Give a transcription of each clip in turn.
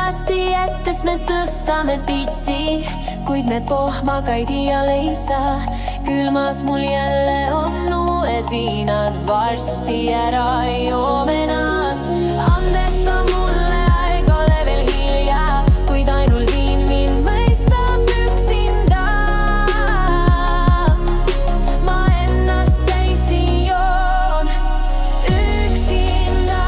lasti jättes me tõstame pitsi, kuid me pohmagaid iial ei saa. Külmas mul jälle on uued viinad, varsti ära joome nad. Andesta mulle, aeg ole veel hilja, kuid ainult viin mind mõistab üksinda. Ma ennast täisi joon üksinda.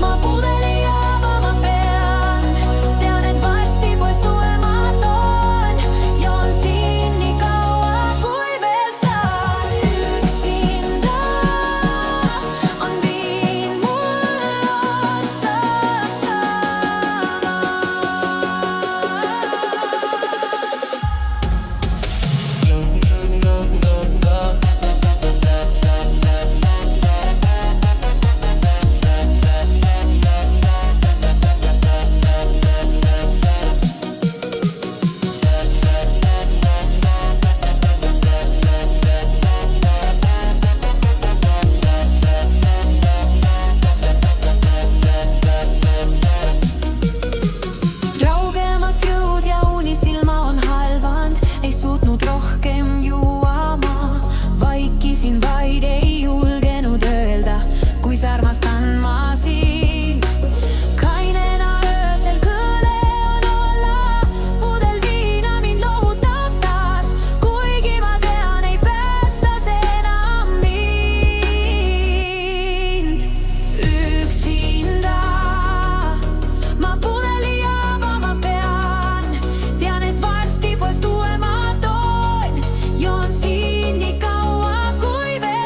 Ma pudeli avama pean, tean, et varsti poest uue ma toon. Joon siin nii kaua, kui veel saan. Üksinda on viin mul otsa saamas. Raugemas jõud ja unisilma on halvand, ei suutnud rohkem juua ma. Vaikisin vaid, ei julgenud öelda, kuis armastan ma sind. Kainena öösel kõle on olla, pudel viina mind lohutab taas. Kuigi ma tean, ei päästa see enam mind. Üksinda ma pudeli avama pean, tean, et varsti poest uue ma toon. Joon siin nii kaua, kui veel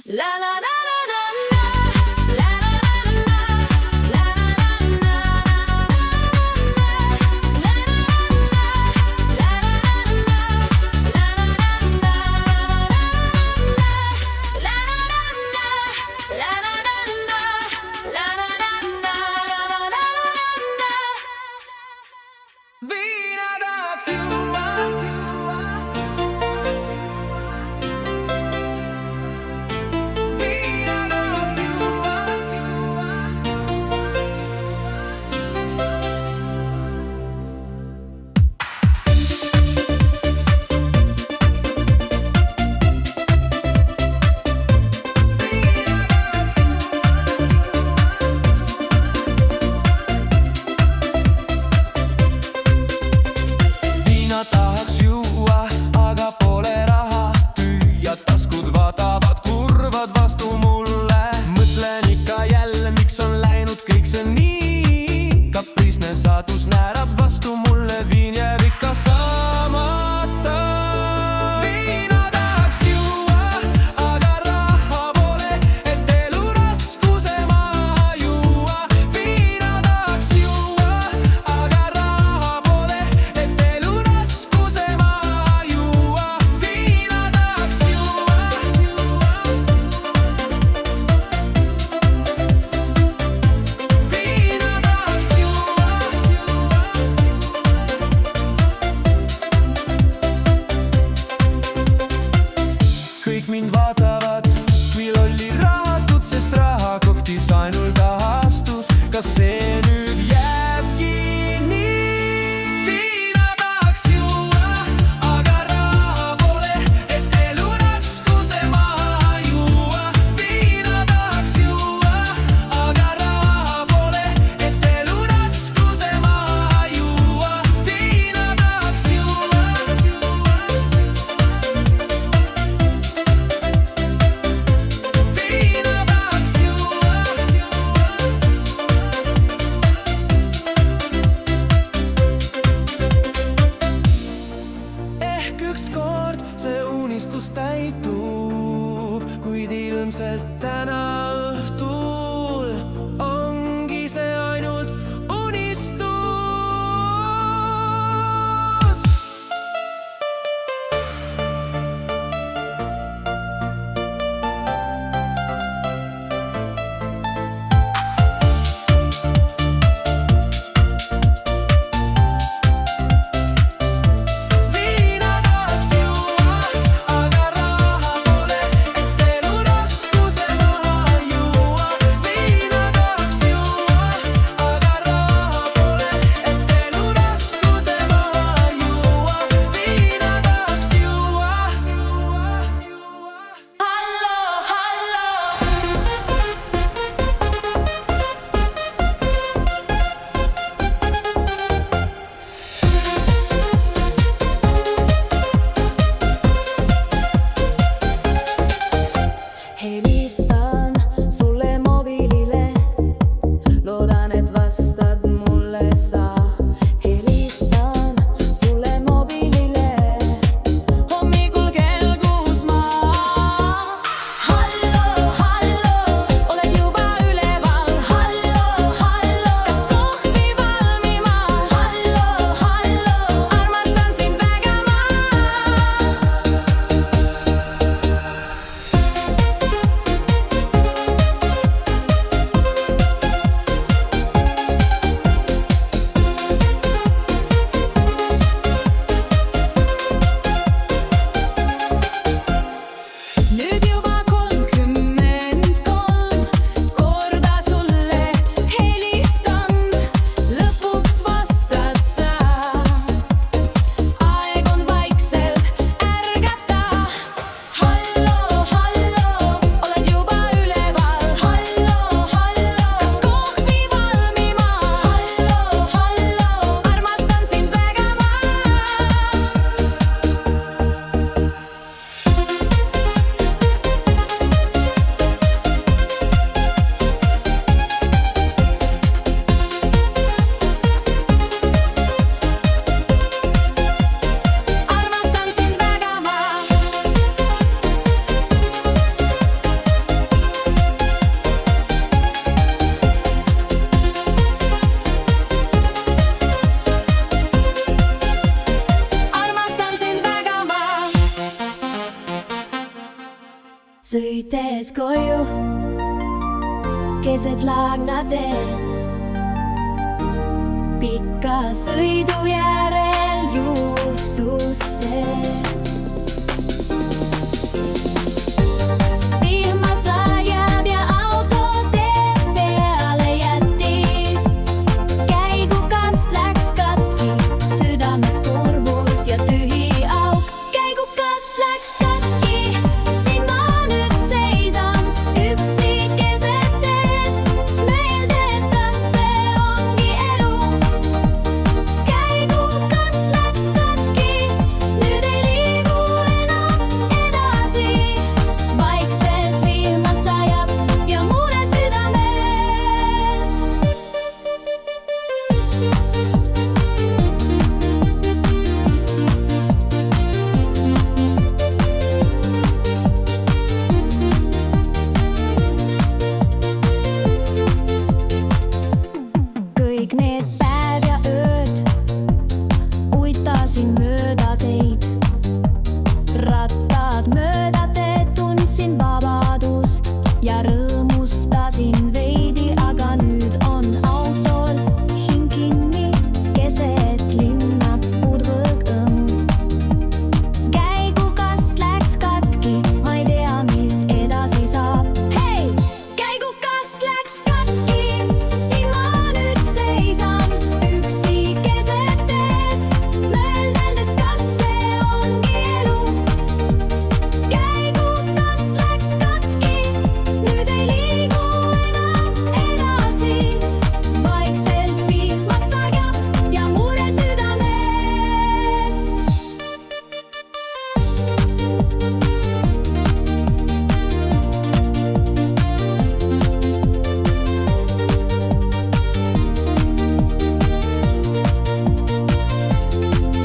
La la la la la la. La la la la la. La la la Viina tahaks juua. Viina tahaks juua. Viina tahaks juua, aga pole raha. Tühjad taskud vaatavad kurvad vastu mulle. Mõtlen ikka jälle, miks on läinud kõik see nii. Kapriisne saatus näärab vastu mulle, viin jääb ikka saamata. Viina tahaks juua, aga raha pole, et elu raskuse maha juua. Viina tahaks juua, aga raha pole, et elu raskuse maha juua. Viina tahaks juua. Viina tahaks juua. Kõik mind vaatavad kui lolli rahatut, sest rahakoktis ainult ahastus. Kas see nüüd jääbki nii? Viina tahaks juua, aga raha pole, et elu raskuse maha juua. Viina tahaks juua, aga raha pole, et elu raskuse maha juua. Viina tahaks juua. Viina tahaks juua. Ehk ükskord see unistus täitub, kuid ilmselt täna õhtul ongi see ainult unistus. Viina tahaks juua, aga raha pole, et elu raskuse maha juua. Viina tahaks juua, aga raha pole, et elu raskuse maha juua. Viina tahaks juua. Hallo, hallo. Helistan sulle mobiilile, loodan, et vastad mulle sa. Helistan sulle mobiilile, hommikul kell 6 ma. Hallo, hallo, oled juba üleval? Hallo, hallo, kas kohvi valmimas? Hallo, hallo, armastan sind väga ma. Nüüd juba 33 korda sulle helistanud, lõpuks vastad sa. Aeg on vaikselt ärgata. Hallo, hallo, oled juba üleval? Hallo, hallo, kas kohvi valmimas? Hallo, hallo, armastan sind väga ma. sõites koju keset Laagna teed. Pika sõidu järel juhtus see. Vihma sajab ja auto tee peale jättis. Käigukast läks katki, südames kurbus ja tühi auk. Käigukast läks katki, siin ma nüüd seisan üksi keset teed, mõeldes, kas see ongi elu. Käigukast läks katki, nüüd ei liigu enam edasi. Vaikselt vihma sajab ja mure südames. Kõik need päev ja ööd uitasin mööda teid. Rattad mööda teed tundsin vabadust ja rõõmustasin veidi, aga nüüd on autol hing kinni keset linna pudrõõm. Käigukast läks katki, ma ei tea, mis edasi saab. Hei! Käigukast läks katki, siin ma nüüd seisan üksi keset teed, mõeldes, kas see ongi elu. Käigukast läks katki, nüüd ei liigu enam edasi. Vaikselt vihma sajab ja mure südames.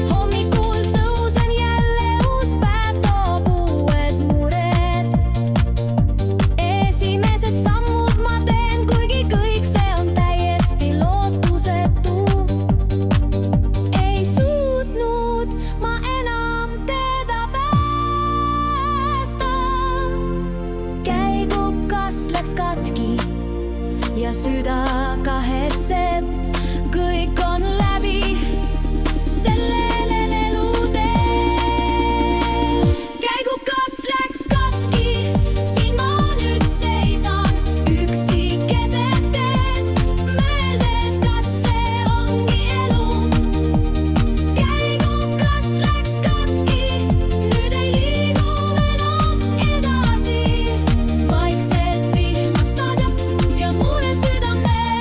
Hommikul tõusen jälle, uus päev toob uued mured. Esimesed sammud ma teen, kuigi kõik see on täiesti lootusetu. Ei suutnud ma enam teda päästa. Käigukast läks katki ja süda kahetseb, kõik on läbi sellel eluteel. Käigukast läks katki, siin ma nüüd seisan üksi keset teed, mõeldes, kas see ongi elu. Käigukast läks katki, nüüd ei liigu enam edasi. Vaikselt vihma sajab ja mure südames.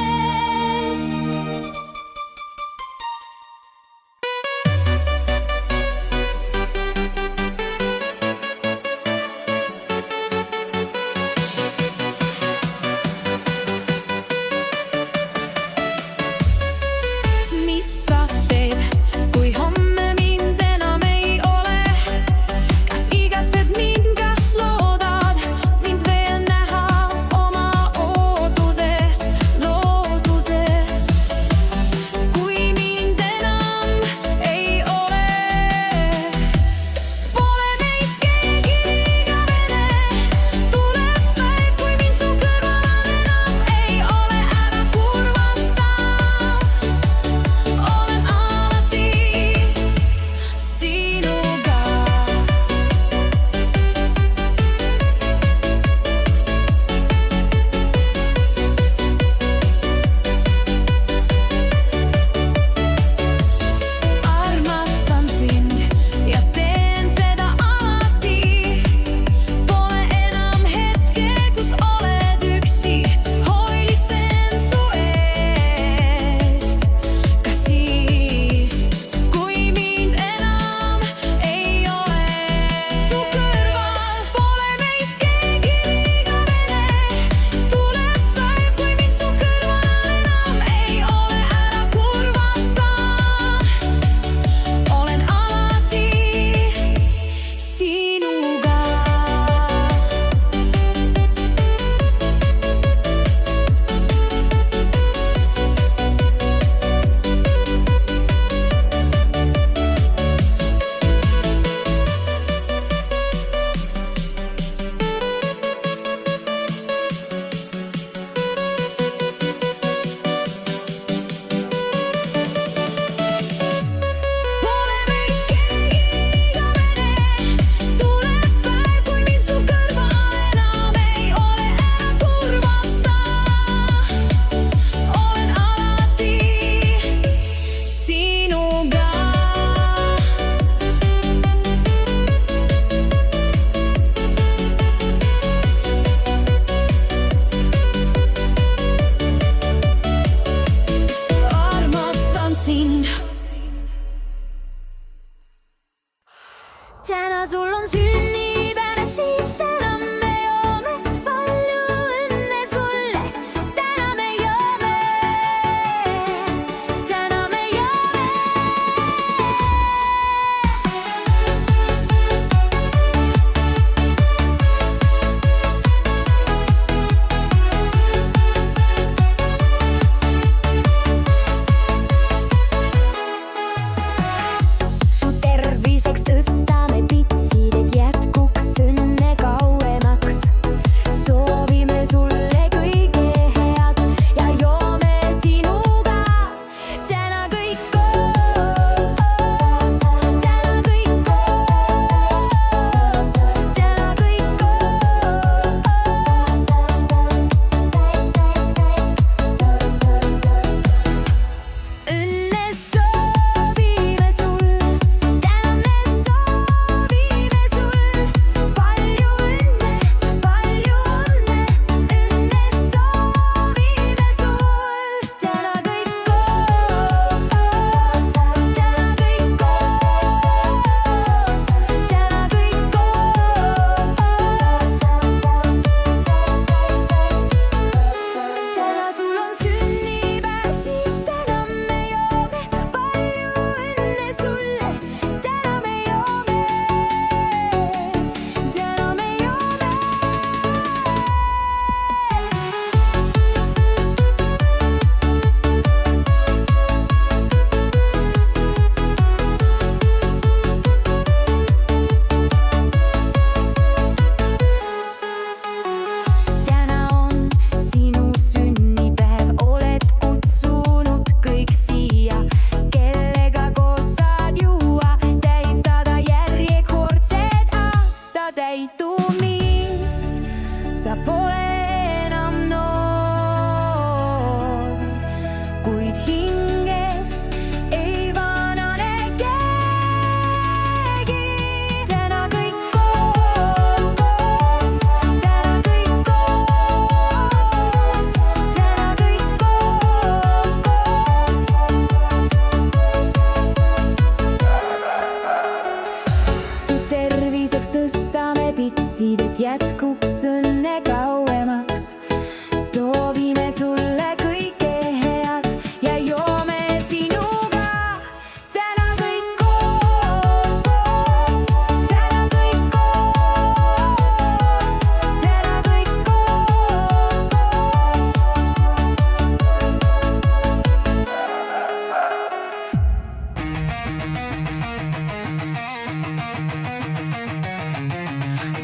sa pole enam noor, kuid hinges ei vanane keegi. täna kõik koos, täna kõik koos, täna kõik koos. su terviseks tõstame pitsid, et jätkuks õnne kauemaks. soovime sulle kõike head ja joome sinuga. täna kõik koos, täna kõik koos, täna kõik koos.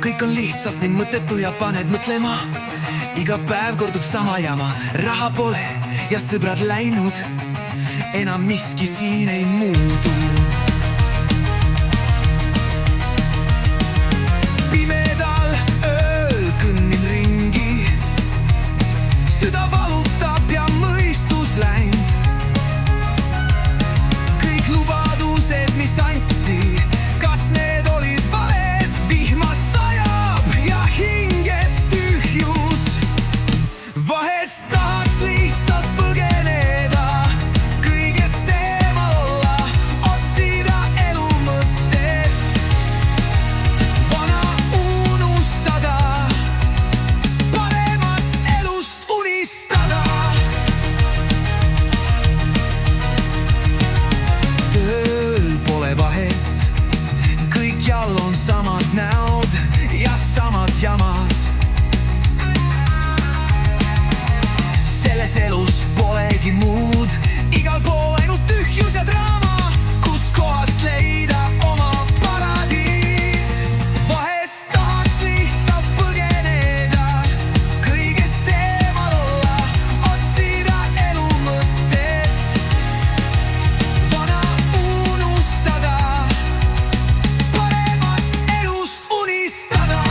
kõik on lihtsalt nii mõttetu ja paned mõtlema. iga päev kordub sama jama, raha pole ja sõbrad läinud, enam miski siin ei muutu. pimedal ööl kõnnin ringi, süda valutab ja mõistus läinud. kõik lubadused, mis anti, kas need olid valed? vihmas sajab ja hinges tühjus. vahest tahaks lihtsalt põgeneda, kõigest eemal olla, otsida elu mõtet, vana unustada, paremast elust unistada. tööl pole vahet, kõikjal on samad näod ja samad jamad. selles elus polegi muud, igal pool ainult tühjus ja draama, kust kohast leida oma paradiis. vahest tahaks lihtsalt põgeneda, kõigest eemal olla, otsida elu mõtet, vana unustada, paremast elust unistada.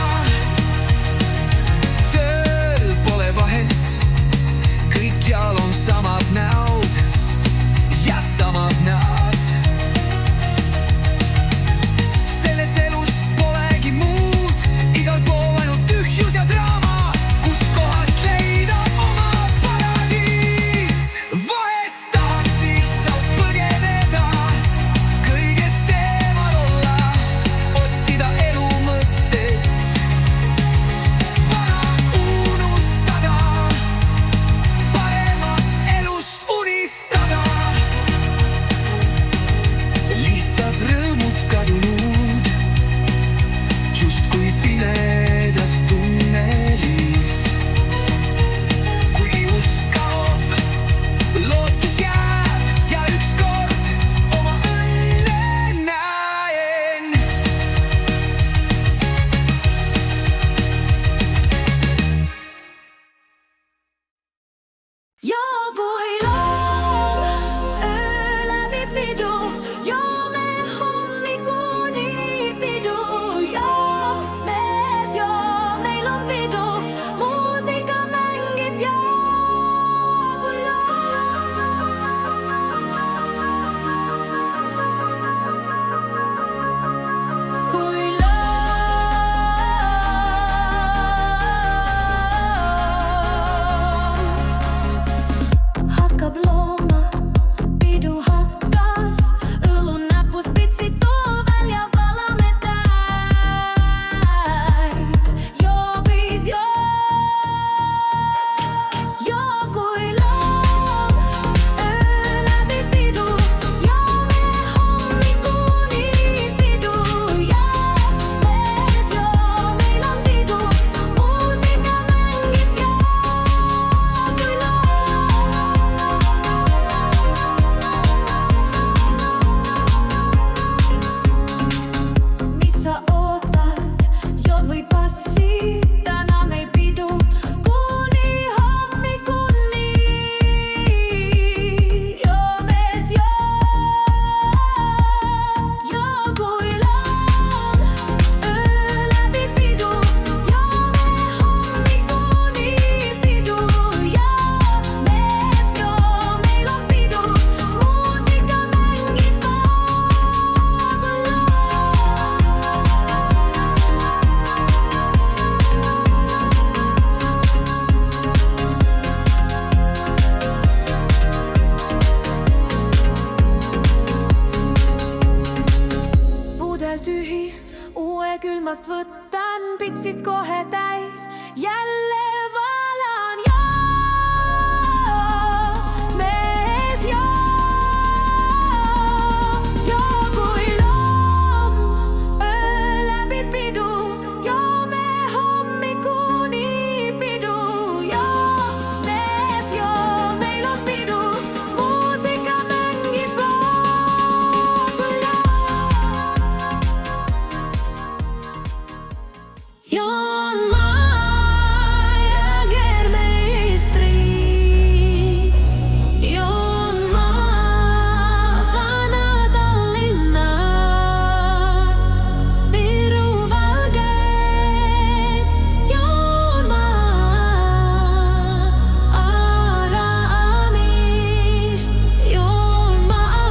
jälle valan ja mees ja kui loom öö läbi pidu, joome hommikuni pidu ja mees ja meil on pidu, muusika mängib laulu joon maa ja keermeistrid, joon maa vana Tallinnat, Viru valget, joon maa Aramist, joon maa.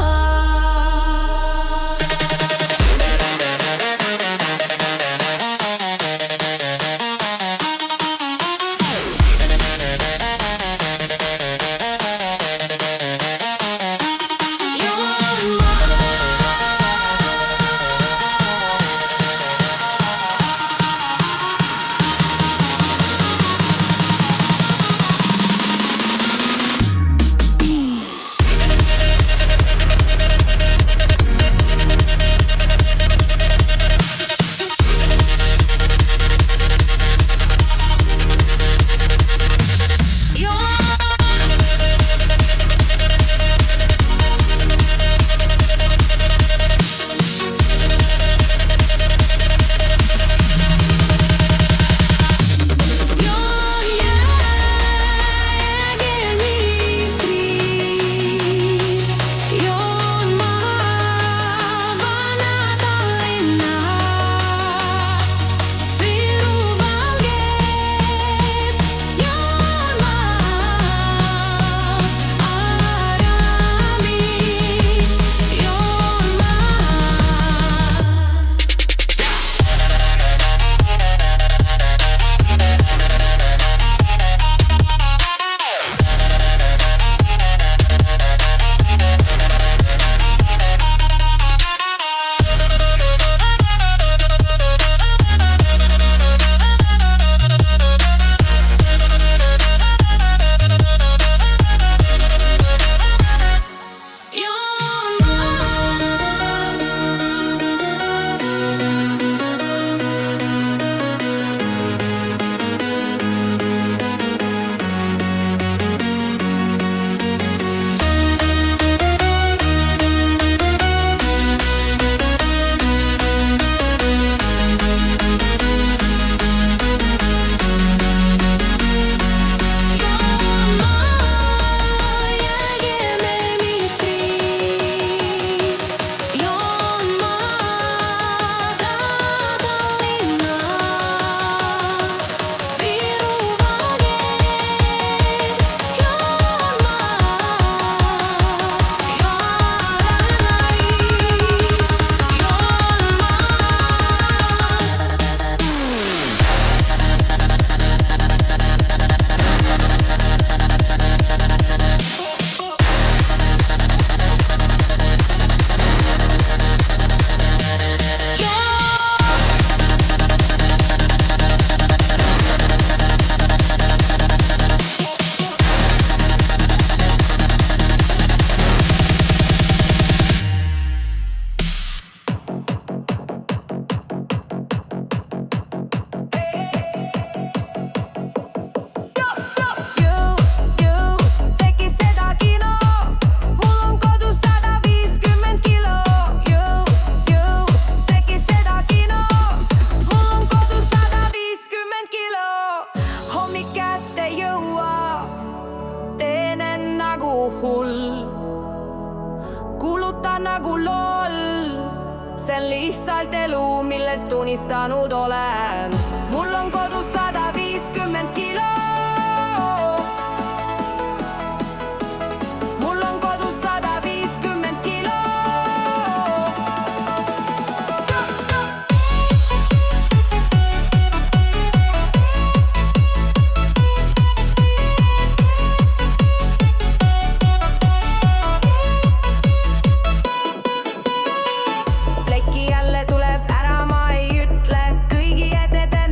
kulutan nagu loll. See on lihtsalt elu, millest unistanud olen. Mul on kodus 150 kilo. Mul on kodus 150 kilo. Pleki jälle tuleb ära, ma ei ütle kõigi ette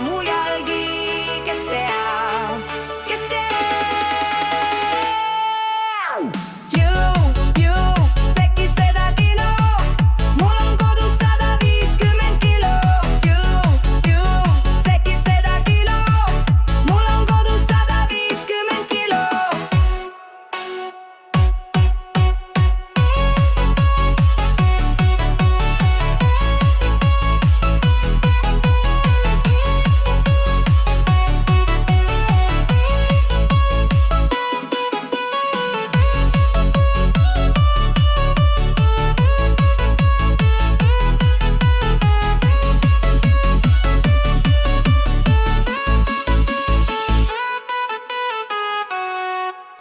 mu jalgi, kes teab, kes teab. Sekis seda kilo, mul on kodus 150 kilo. Sekis seda kilo, mul on kodus 150 kilo.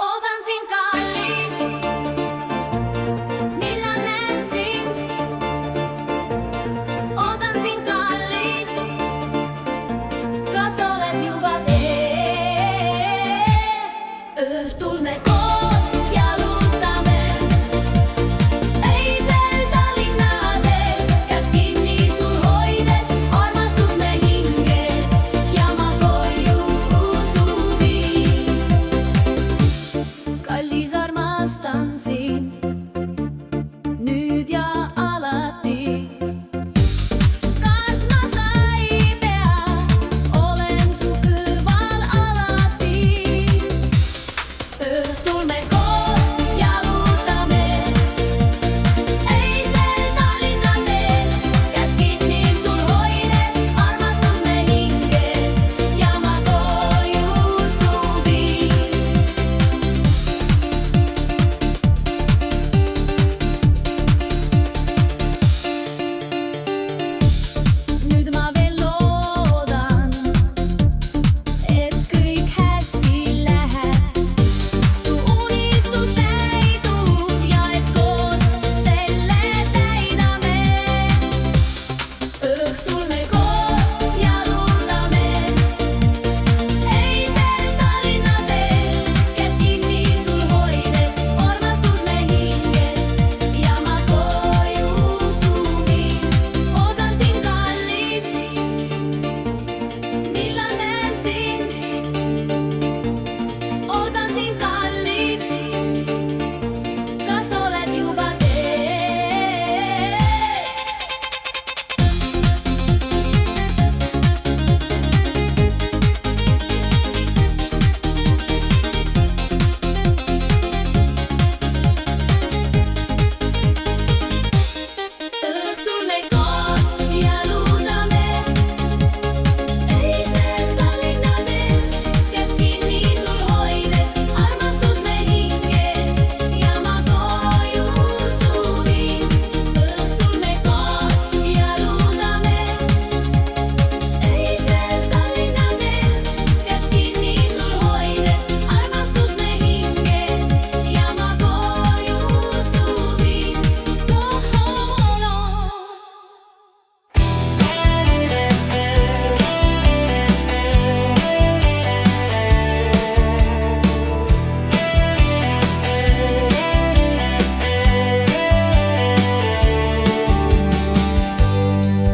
Ootan sind, kallis, millal näen sind. Ootan sind, kallis, kas oled juba teel? Õhtul me koos jalutame öisel Tallinna teel, käes kinni sul hoides, armastus me hinges ja ma koju suvi. Kallis, armastan sind nüüd ja alati. Kartma sa ei pea, olen su kõrval alati. Õhtul me koos jalutame öisel Tallinna teel, käes kinni sul hoides, armastus me hinges ja ma koju suvi. Nüüd ma veel loodan, et kõik hästi läheb, su unistus täidub ja et koos selle täidame. Õhtul me koos jalutame öisel Tallinna teel, käes kinni sul hoides, armastus me hinges ja ma koju suvi. Ootan sind, kallis, millal näen sind. Ootan sind, kallis, kas oled juba teel? Õhtul me koos jalutame öisel Tallinna teel, käes kinni sul hoides, armastus me hinges ja ma koju suvi. Õhtul me koos jalutame öisel Tallinna teel, käes kinni sul hoides, armastus me hinges ja ma koju suvi.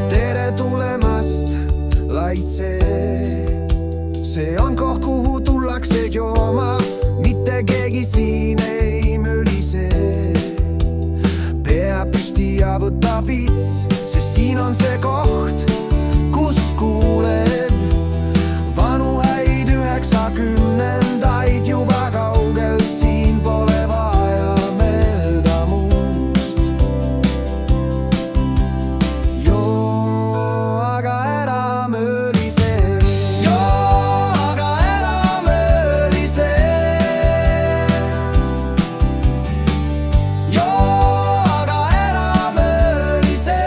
Tere tulemast, Laitse. See on koht, kuhu tullakse jooma, mitte keegi siin ei mölise. Pea püsti ja võta pits, sest siin on see koht, kus kuuled vanu häid 90-ndaid juba kaugelt. Siin pole vaja mõelda muust. Joo, aga ära mölise. Joo, aga ära mölise. Joo, aga ära mölise.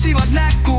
otsivad näkku,